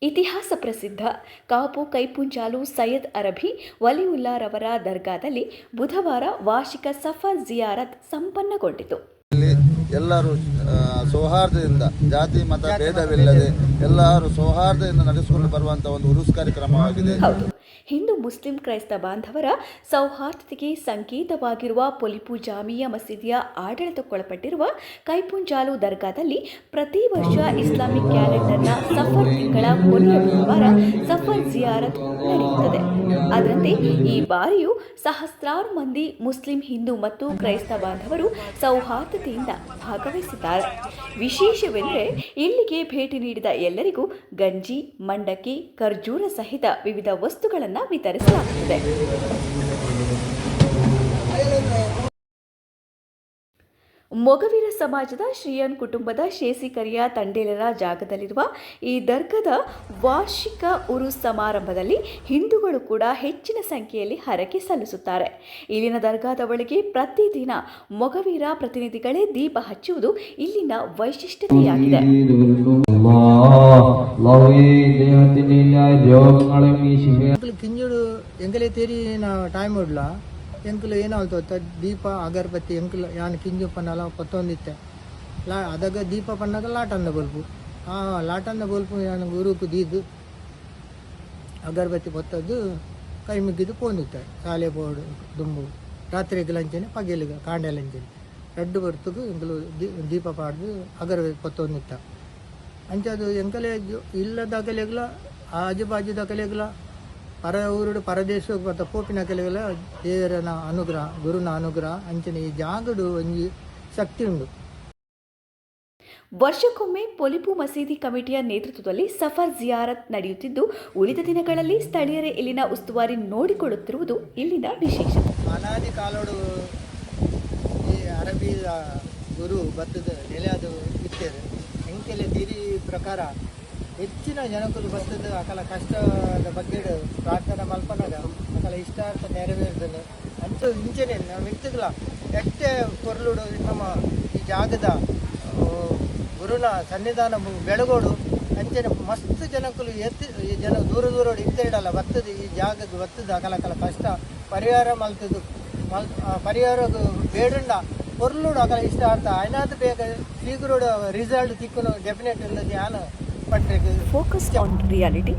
ಇತಿಹಾಸ ಪ್ರಸಿದ್ಧ ಕಾಪು ಕೈಪುಂಜಾಲು ಸೈಯದ್ ಅರಬಿ ವಲಿಯುಲ್ಲಾರವರ ದರ್ಗಾದಲ್ಲಿ ಬುಧವಾರ ವಾರ್ಷಿಕ ಸಫರ್ ಜಿಯಾರತ್ ಸಂಪನ್ನಗೊಂಡಿತು. ಎಲ್ಲರೂ ಸೌಹಾರ್ದದಿಂದ ಜಾತಿ ಮತ ಭೇದವಿಲ್ಲದೆ ಎಲ್ಲರೂ ಸೌಹಾರ್ದದಿಂದ ನಡೆಸಿಕೊಂಡು ಬರುವಂತಹ ಒಂದು ಉರುಸ್ ಕಾರ್ಯಕ್ರಮವಾಗಿದೆ. ಹೌದು, ಹಿಂದೂ ಮುಸ್ಲಿಂ ಕ್ರೈಸ್ತ ಬಾಂಧವರ ಸೌಹಾರ್ದತೆಗೆ ಸಂಕೇತವಾಗಿರುವ ಪೊಲಿಪು ಜಾಮಿಯಾ ಮಸೀದಿಯ ಆಡಳಿತಕ್ಕೊಳಪಟ್ಟಿರುವ ಕೈಪುಂಜಾಲು ದರ್ಗಾದಲ್ಲಿ ಪ್ರತಿ ವರ್ಷ ಇಸ್ಲಾಮಿಕ್ ಕ್ಯಾಲೆಂಡರ್ನ ಸಫರ್ ತಿಂಗಳ ಕೊನೆಯ ಬುಧವಾರ ಸಫರ್ ಜಿಯಾರತ್ ನಡೆಯುತ್ತದೆ. ಅದರಂತೆ ಈ ಬಾರಿಯೂ ಸಹಸ್ರಾರು ಮಂದಿ ಮುಸ್ಲಿಂ, ಹಿಂದೂ ಮತ್ತು ಕ್ರೈಸ್ತ ಬಾಂಧವರು ಸೌಹಾರ್ದತೆಯಿಂದ ಭಾಗವಹಿಸಿದ್ದಾರೆ. ವಿಶೇಷವೆಂದರೆ ಇಲ್ಲಿಗೆ ಭೇಟಿ ನೀಡಿದ ಎಲ್ಲರಿಗೂ ಗಂಜಿ, ಮಂಡಕ್ಕಿ, ಖರ್ಜೂರ ಸಹಿತ ವಿವಿಧ ವಸ್ತುಗಳನ್ನು ವಿತರಿಸಲಾಗುತ್ತದೆ. ಮೊಗವೀರ ಸಮಾಜದ ಶ್ರೀಯನ್ ಕುಟುಂಬದ ಶೇಸಿಕರಿಯ ತಂಡೇಲರ ಜಾಗದಲ್ಲಿರುವ ಈ ದರ್ಗಾದ ವಾರ್ಷಿಕ ಉರುಸ್ ಸಮಾರಂಭದಲ್ಲಿ ಹಿಂದೂಗಳು ಕೂಡ ಹೆಚ್ಚಿನ ಸಂಖ್ಯೆಯಲ್ಲಿ ಹರಕೆ ಸಲ್ಲಿಸುತ್ತಾರೆ. ಇಲ್ಲಿನ ದರ್ಗಾದ ಒಳಗೆ ಪ್ರತಿದಿನ ಮೊಗವೀರ ಪ್ರತಿನಿಧಿಗಳೇ ದೀಪ ಹಚ್ಚುವುದು ಇಲ್ಲಿನ ವೈಶಿಷ್ಟ್ಯತೆಯಾಗಿದೆ. ಎಂಕಲು ಏನಾಗ್ತದೆ ದೀಪ ಅಗರಬತ್ತಿ ಎಂಕಲು ಯಾನು ಕಿಂಜು ಪನ್ನಲ ಪತ್ತೊಂದಿತ್ತೆ ಅದಾಗ ದೀಪ ಪನ್ನಾಗ ಲಾಟಂದ ಬಲ್ಪು ಲಾಟಂದ ಬಲ್ಪು ಯಾನು ಗುರುಕು ದೀದು ಅಗರಬತ್ತಿ ಪತ್ತದ್ದು ಕೈ ಮುಗಿದು ಪೋಂದಿತ್ತೆ ಶಾಲೆ ಬೋರ್ಡು ದುಂಬು ರಾತ್ರಿಗೆ ಲಂಚನೆ ಪಗೆಲಿಗ ಕಾಂಡೆ ಲಂಚನೆ ರಡ್ಡು ಬರ್ತಗೂ ಎಂಕಲು ದೀಪ ಪಾಡ್ದು ಅಗರಬತ್ತಿ ಪತ್ತೊಂದಿತ್ತ ಅಂಚದು ಎಂಕಲೆ ಇಲ್ಲದ ಕಲೆಗಳ ಆಜುಬಾಜುದ ಕಲೆಗಳ ಪರ ಊರುಡು ಪರದೇಶಕ್ಕೆ ಮತ್ತು ಪೋಪಿನ ಕೆಲವೆಲ್ಲ ದೇವರನ ಅನುಗ್ರಹ, ಗುರುನ ಅನುಗ್ರಹ ಅಂಚನೆ ಈ ಜಾಗಡು ಒಂಜಿ ಶಕ್ತಿ ಉಂಡು. ವರ್ಷಕ್ಕೊಮ್ಮೆ ಪೊಲಿಪು ಮಸೀದಿ ಕಮಿಟಿಯ ನೇತೃತ್ವದಲ್ಲಿ ಸಫರ್ ಜಿಯಾರತ್ ನಡೆಯುತ್ತಿದ್ದು, ಉಳಿದ ದಿನಗಳಲ್ಲಿ ಸ್ಥಳೀಯರೇ ಇಲ್ಲಿನ ಉಸ್ತುವಾರಿ ನೋಡಿಕೊಳ್ಳುತ್ತಿರುವುದು ಇಲ್ಲಿನ ವಿಶೇಷತೆ. ಅನಾದಿ ಕಾಲೋಡು ಈ ಅರಬಿ ಗುರು ಬತ್ತದ ನೆಲೆಯಾದ ಇತ್ತೇವೆ ಎಂಕೆಲೆ ತಿರಿ ಪ್ರಕಾರ ಹೆಚ್ಚಿನ ಜನಕಲು ಬರ್ತದೆ ಅಕಲ ಕಷ್ಟದ ಬಗ್ಗೆ ಪ್ರಾರ್ಥನೆ ಮಲ್ಪನಾಗ ಅಕಲ ಇಷ್ಟಾರ್ಥ ನೆರವೇರ್ತದೆ ಅಂತ ಇಂಚನೆ ನಾವು ವ್ಯಕ್ತಿಗಳ ಎಷ್ಟೇ ಕೊರ್ಲುಡು ನಮ್ಮ ಈ ಜಾಗದ ಗುರುನ ಸನ್ನಿಧಾನ ಬೆಳಗೋಡು ಅಂಚನೆ ಮಸ್ತ್ ಜನಕಲು ಈ ಜನ ದೂರ ದೂರ ಇತ್ತೇಡಲ್ಲ ಬರ್ತದೆ ಈ ಜಾಗಕ್ಕೆ ಬರ್ತದೆ ಅಕಲ ಕಷ್ಟ ಪರಿಹಾರ ಮಲ್ತದ್ದು ಪರಿಹಾರ ಬೇಡುಂಡ ಕೊರ್ಲುಡು ಅಕಲ ಇಷ್ಟಾರ್ಥ ಐನಾದ್ರು ಬೇಗ ಶೀಘ್ರ ರಿಸಲ್ಟ್ ತಿಕ್ಕನು ಡೆಫಿನೆಟ್ ಇಲ್ಲದೆ ಯಾನು Focus on reality.